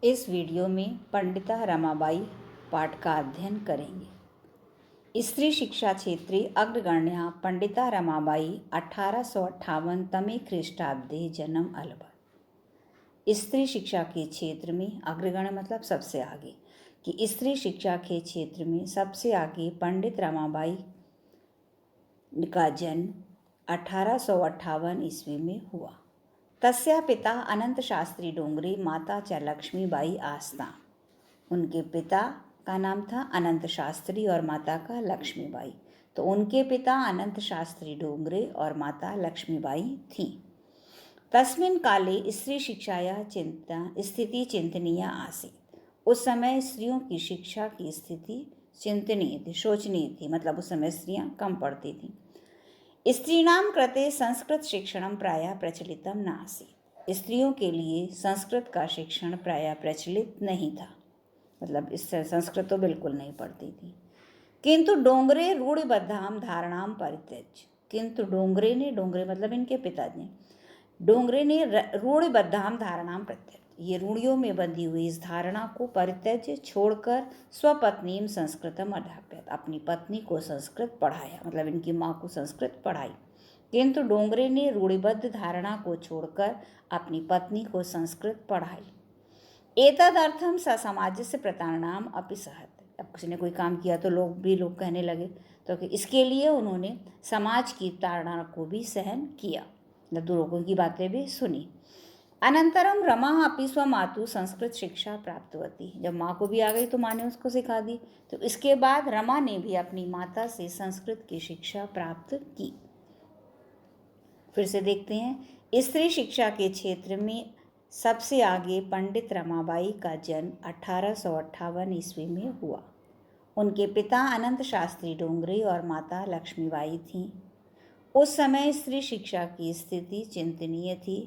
इस वीडियो में पंडिता रमाबाई पाठ का अध्ययन करेंगे। स्त्री शिक्षा क्षेत्रे अग्रगण्या पंडिता रमाबाई 1858 तमे ख्रीष्टाब्दे जन्म अलवर। स्त्री शिक्षा के क्षेत्र में अग्रगण्य मतलब सबसे आगे, कि स्त्री शिक्षा के क्षेत्र में सबसे आगे पंडित रमाबाई का जन्म 1858 ईस्वी में हुआ। तस्या पिता अनंत शास्त्री डोंगरे, माता च लक्ष्मीबाई आस्ता। उनके पिता का नाम था अनंत शास्त्री और माता का लक्ष्मीबाई। तो उनके पिता अनंत शास्त्री डोंगरे और माता लक्ष्मीबाई थीं। तस्मिन् काले स्त्री शिक्षायाः स्थिति चिंतनीया आसीत्। उस समय स्त्रियों की शिक्षा की स्थिति चिंतनीय थी, शोचनीय थी। मतलब उस समय स्त्रियां कम पढ़ती थीं। स्त्रीणां कृते संस्कृत शिक्षणं प्रायः प्रचलितं नासीत्। स्त्रियों के लिए संस्कृत का शिक्षण प्रायः प्रचलित नहीं था। मतलब इससे संस्कृत तो बिल्कुल नहीं पढ़ती थी। किंतु डोंगरे रूढ़िबद्धाम धारणाम परित्यज्य। किंतु डोंगरे मतलब इनके पिताजी, डोंगरे ने रूढ़िबद्धाम धारणाम परित्यज्य, ये रूढ़ियों में बंधी हुई इस धारणा को परित्यज्य छोड़कर स्वपत्नीम संस्कृतम अध्याप्यत, अपनी पत्नी को संस्कृत पढ़ाया। मतलब इनकी माँ को संस्कृत पढ़ाई। किंतु डोंगरे ने रूढ़िबद्ध धारणा को छोड़कर अपनी पत्नी को संस्कृत पढ़ाई। एतदर्थम स समाजस्य प्रताड़नाम अपि सहत। अब किसी ने कोई काम किया तो लोग कहने लगे, तो इसके लिए उन्होंने समाज की ताड़ना को भी सहन किया, मतलब लोगों की बातें भी सुनी। अनंतरम रमा अपि स्वमातु संस्कृत शिक्षा प्राप्तवती। जब माँ को भी आ गई तो माँ ने उसको सिखा दी। तो इसके बाद रमा ने भी अपनी माता से संस्कृत की शिक्षा प्राप्त की। फिर से देखते हैं, स्त्री शिक्षा के क्षेत्र में सबसे आगे पंडित रमाबाई का जन्म 1858 ईस्वी में हुआ। उनके पिता अनंत शास्त्री डोंगरे और माता लक्ष्मीबाई थीं। उस समय स्त्री शिक्षा की स्थिति चिंतनीय थी।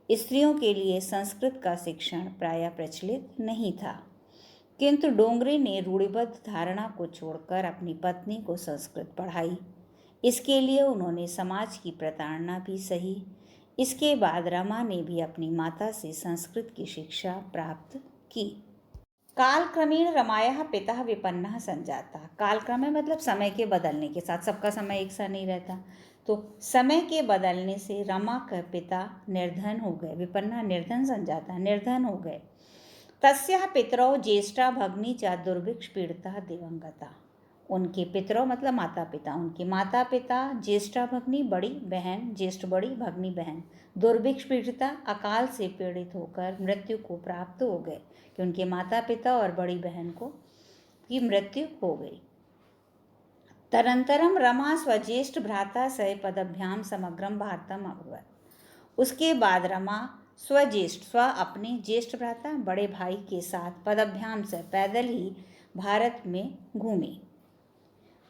स्त्रियों के लिए संस्कृत का शिक्षण प्रायः प्रचलित नहीं था। किंतु डोंगरे ने रूढ़िबद्ध धारणा को छोड़कर अपनी पत्नी को संस्कृत पढ़ाई। इसके लिए उन्होंने समाज की प्रताड़ना भी सही। इसके बाद रमा ने भी अपनी माता से संस्कृत की शिक्षा प्राप्त की। कालक्रमेण रमायाः पिता विपन्नः संजाता। कालक्रम मतलब समय के बदलने के साथ, सबका समय एक सा नहीं रहता। तो समय के बदलने से रमा का पिता निर्धन हो गए। विपन्ना निर्धन संजाता, निर्धन हो गए। तस्याः पितरौ ज्येष्ठा भगिनी च दुर्भिक्ष पीड़िता दिवंगता। उनके पितरौ मतलब माता पिता, उनके माता पिता ज्येष्ठा भगिनी बड़ी बहन, ज्येष्ठ बड़ी भगिनी बहन, दुर्भिक्ष पीड़िता अकाल से पीड़ित होकर मृत्यु को प्राप्त हो गए, कि उनके माता पिता और बड़ी बहन को की मृत्यु हो गई। तदनंतरम रमा स्वज्येष्ठ भ्राता सह पदभ्याम समग्रम भारतम अभवत्। उसके बाद रमा स्व अपने ज्येष्ठ भ्राता बड़े भाई के साथ पदभ्याम से पैदल ही भारत में घूमी।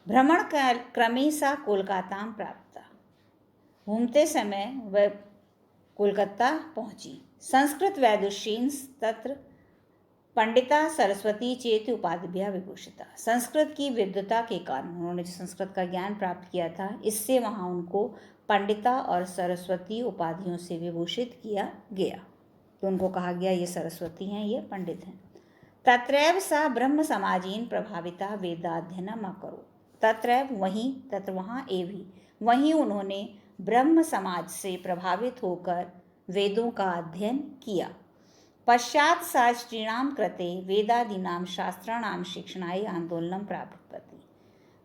भ्रमण क्रमे सा कोलकाता प्राप्त। घूमते समय वह कोलकाता पहुंची। संस्कृत वैदुष्येन तत्र पंडिता सरस्वती चेत उपाधिभ्या विभूषिता। संस्कृत की विद्वता के कारण उन्होंने जो संस्कृत का ज्ञान प्राप्त किया था, इससे वहाँ उनको पंडिता और सरस्वती उपाधियों से विभूषित किया गया। तो उनको कहा गया ये सरस्वती हैं, ये पंडित हैं। तत्रैव सा ब्रह्म समाजेन प्रभाविता वेदाध्ययनम अकरोत्। तत्रैव वहीं, तत्र वहाँ एवं वहीं उन्होंने ब्रह्म समाज से प्रभावित होकर वेदों का अध्ययन किया। पश्चात सा स्त्रीणां कृते वेदादीनां शास्त्राणां शिक्षणाय आंदोलनं प्रारब्धवती।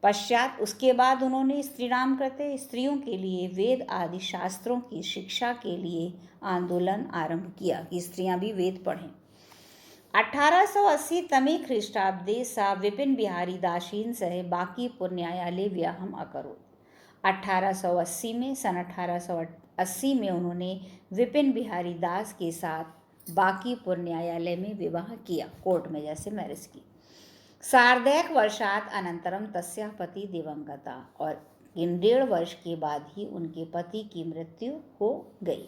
पश्चात उसके बाद उन्होंने स्त्रीणां कृते स्त्रियों के लिए वेद आदि शास्त्रों की शिक्षा के लिए आंदोलन आरंभ किया, कि स्त्रियां भी वेद पढ़ें। 1880 तमे ख्रीष्टाब्दे सा विपिन बिहारी दासीन सह बांकीपुर न्यायालय विवाहम अकरोत्। 1880 में, सन 1880 में उन्होंने विपिन बिहारी दास के साथ बांकीपुर न्यायालय में विवाह किया, कोर्ट में जैसे मैरिज की। सार्धैक वर्षात अनंतरम तस्या पति दिवंगता। और इन 1.5 वर्ष के बाद ही उनके पति की मृत्यु हो गई।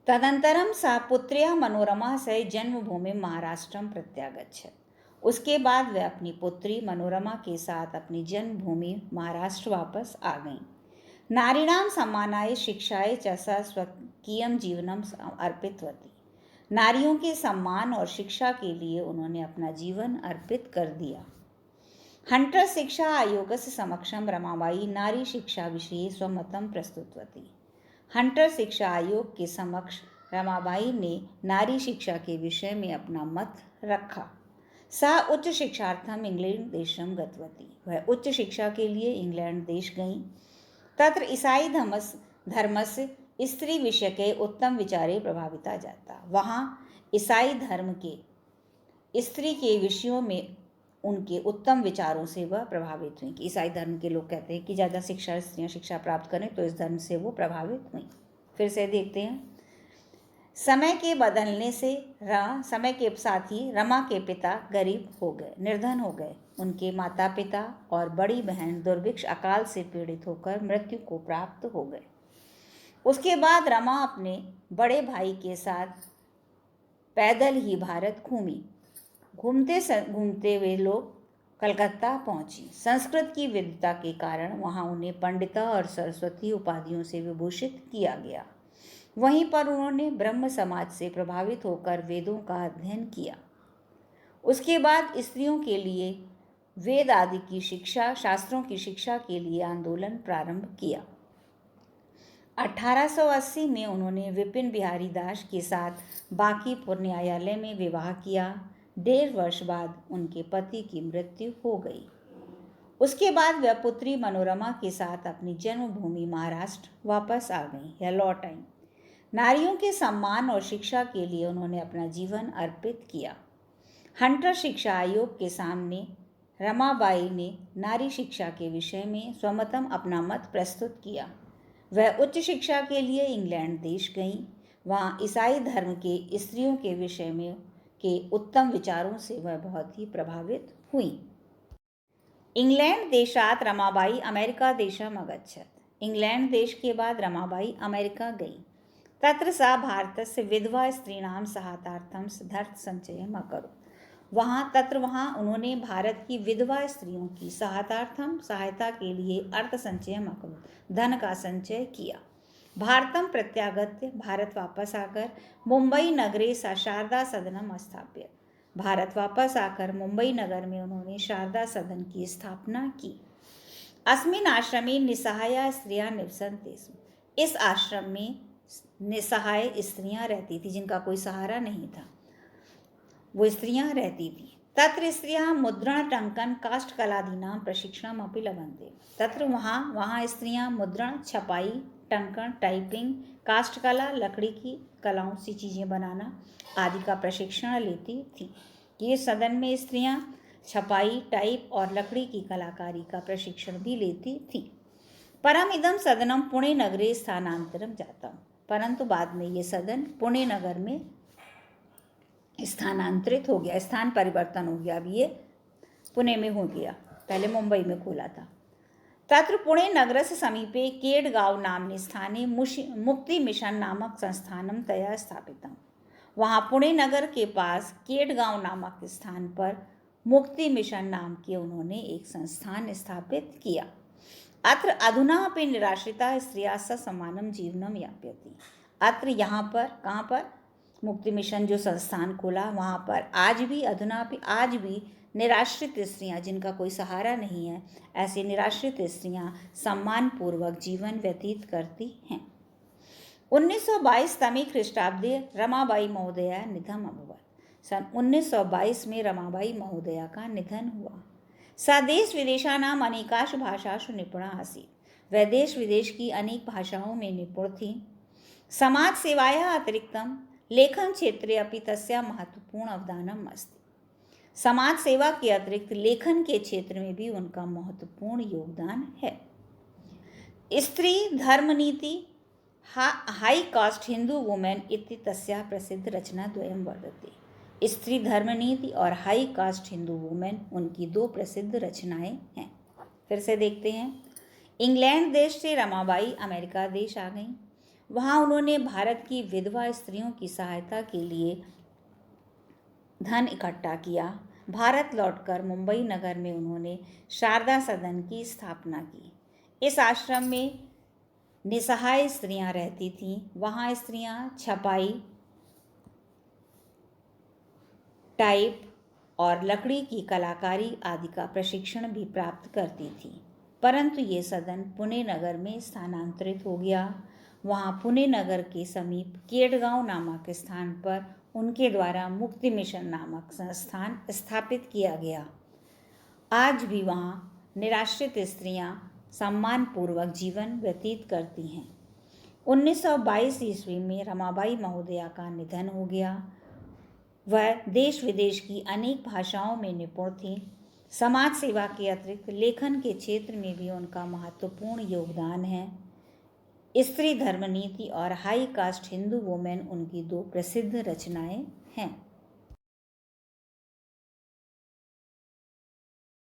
तदनंतरम सा पुत्र्या मनोरमा सह जन्मभूमि महाराष्ट्रम प्रत्यागच्छत्। उसके बाद वह अपनी पुत्री मनोरमा के साथ अपनी जन्मभूमि महाराष्ट्र वापस आ गईं। नारीणां सम्मानाय शिक्षाय च सा स्वकीयं जीवनम अर्पितवती। नारियों के सम्मान और शिक्षा के लिए उन्होंने अपना जीवन अर्पित कर दिया। हंटर शिक्षा आयोगस्य समक्षम रमाबाई नारी शिक्षा विषये स्वमतं प्रस्तुतवती। हंटर शिक्षा आयोग के समक्ष रमाबाई ने नारी शिक्षा के विषय में अपना मत रखा। सा उच्च शिक्षार्थम इंग्लैंड देशम गतवती, वह उच्च शिक्षा के लिए इंग्लैंड देश गईं। तत्र ईसाई धर्मस्य स्त्री विषय के उत्तम विचारे प्रभाविता जाता, वहाँ ईसाई धर्म के स्त्री के विषयों में उनके उत्तम विचारों से वह प्रभावित हुई। कि ईसाई धर्म के लोग कहते हैं कि ज़्यादा स्त्रियाँ शिक्षा प्राप्त करें, तो इस धर्म से वो प्रभावित हुई। फिर से देखते हैं, समय के बदलने से समय के साथ ही रमा के पिता गरीब हो गए, निर्धन हो गए। उनके माता पिता और बड़ी बहन दुर्भिक्ष अकाल से पीड़ित होकर मृत्यु को प्राप्त हो गए। उसके बाद रमा अपने बड़े भाई के साथ पैदल ही भारत घूमी। घूमते घूमते वे लोग कलकत्ता पहुंची। संस्कृत की विद्वता के कारण वहां उन्हें पंडिता और सरस्वती उपाधियों से विभूषित किया गया। वहीं पर उन्होंने ब्रह्म समाज से प्रभावित होकर वेदों का अध्ययन किया। उसके बाद स्त्रियों के लिए वेद आदि की शिक्षा, शास्त्रों की शिक्षा के लिए आंदोलन प्रारंभ किया। 1880 में उन्होंने विपिन बिहारी दास के साथ बांकीपुर न्यायालय में विवाह किया। 1.5 वर्ष बाद उनके पति की मृत्यु हो गई। उसके बाद वह पुत्री मनोरमा के साथ अपनी जन्मभूमि महाराष्ट्र वापस आ गई या लौट आई। नारियों के सम्मान और शिक्षा के लिए उन्होंने अपना जीवन अर्पित किया। हंटर शिक्षा आयोग के सामने रमाबाई ने नारी शिक्षा के विषय में स्वमतम अपना मत प्रस्तुत किया। वह उच्च शिक्षा के लिए इंग्लैंड देश गईं। वहाँ ईसाई धर्म के स्त्रियों के विषय में के उत्तम विचारों से वह बहुत ही प्रभावित हुई। इंग्लैंड देशात रमाबाई अमेरिका देशम अगच्छत। इंग्लैंड देश के बाद रमाबाई अमेरिका गई। तत्र सा भारतस्य विधवा स्त्रीणाम सहायतार्थम धर्त संचयम अकरोत्। वहाँ उन्होंने भारत की विधवा स्त्रियों की सहायता के लिए अर्थ संचयम अकरोत्, धन का संचय किया। भारतम प्रत्यागत्य, भारत वापस आकर मुंबई नगरे सा शारदा सदनम स्थाप्य। भारत वापस आकर मुंबई नगर में उन्होंने शारदा सदन की स्थापना की। अस्मिन् आश्रमे निसहाया स्त्रियां निवसन्ति स्म। इस आश्रम में निसहाय स्त्रियां रहती थी, जिनका कोई सहारा नहीं था, वो स्त्रियां रहती थी। तत्र स्त्रियां मुद्रण टंकन काष्ठ कलादीनां प्रशिक्षणम अपि लभन्ते। तत्र वहाँ स्त्रियां मुद्रण, छपाई, टंकन, टाइपिंग, काष्ठ कला, लकड़ी की कलाओं सी चीज़ें बनाना आदि का प्रशिक्षण लेती थी। ये सदन में स्त्रियां छपाई, टाइप और लकड़ी की कलाकारी का प्रशिक्षण भी लेती थी। परम इदम सदनम पुणे नगरे स्थानांतरम जातम। परंतु बाद में ये सदन पुणे नगर में स्थानांतरित हो गया, स्थान परिवर्तन हो गया। अब ये पुणे में हो गया, पहले मुंबई में खोला था। तत्र पुणे नगरस्य समीपे केडगांव नाम्नि स्थाने मुक्ति मिशन नामक संस्थानम तया स्थापितम। वहाँ पुणे नगर के पास केडगांव नामक स्थान पर मुक्ति मिशन नाम के उन्होंने एक संस्थान स्थापित किया। अत्र अधुना अपि निराश्रिता स्त्रिया समानम जीवनम यापयति। अत्र यहाँ पर, कहाँ पर, मुक्ति मिशन जो संस्थान खोला वहाँ पर आज भी निराश्रित स्त्रियाँ, जिनका कोई सहारा नहीं है, ऐसी निराश्रित स्त्रियाँ सम्मानपूर्वक जीवन व्यतीत करती हैं। 1922 तमे ख्रीष्टाब्दे रमाबाई महोदया निधन अभवत्। सन 1922 में रमाबाई महोदया का निधन हुआ। सा देश विदेशानाम अनेकाशु भाषासु निपुणा आसीत्। वह देश विदेश की अनेक भाषाओं में निपुण थी। समाज सेवायाः अतिरिक्तम लेखन क्षेत्रे अपि तस्याः महत्वपूर्ण अवदानम् अस्ति। समाज सेवा के अतिरिक्त लेखन के क्षेत्र में भी उनका महत्वपूर्ण योगदान है। स्त्री धर्मनीति हाई कास्ट हिंदू वुमेन इति तस्याः प्रसिद्ध रचना द्वयं वर्तते। स्त्री धर्मनीति और हाई कास्ट हिंदू वुमेन उनकी 2 प्रसिद्ध रचनाएं हैं। फिर से देखते हैं, इंग्लैंड देश से रमाबाई अमेरिका देश आ गईं। वहाँ उन्होंने भारत की विधवा स्त्रियों की सहायता के लिए धन इकट्ठा किया। भारत लौटकर मुंबई नगर में उन्होंने शारदा सदन की स्थापना की। इस आश्रम में निसहाय स्त्रियां रहती थीं। वहाँ स्त्रियां छपाई, टाइप और लकड़ी की कलाकारी आदि का प्रशिक्षण भी प्राप्त करती थी। परंतु ये सदन पुणे नगर में स्थानांतरित हो गया। वहाँ पुणे नगर के समीप केडगांव नामक स्थान पर उनके द्वारा मुक्ति मिशन नामक संस्थान स्थापित किया गया। आज भी वहाँ निराश्रित स्त्रियाँ सम्मानपूर्वक जीवन व्यतीत करती हैं। 1922 ईस्वी में रमाबाई महोदया का निधन हो गया। वह देश विदेश की अनेक भाषाओं में निपुण थी। समाज सेवा के अतिरिक्त लेखन के क्षेत्र में भी उनका महत्वपूर्ण योगदान है। स्त्री धर्म नीति और हाई कास्ट हिंदू वुमेन उनकी दो प्रसिद्ध रचनाएं हैं।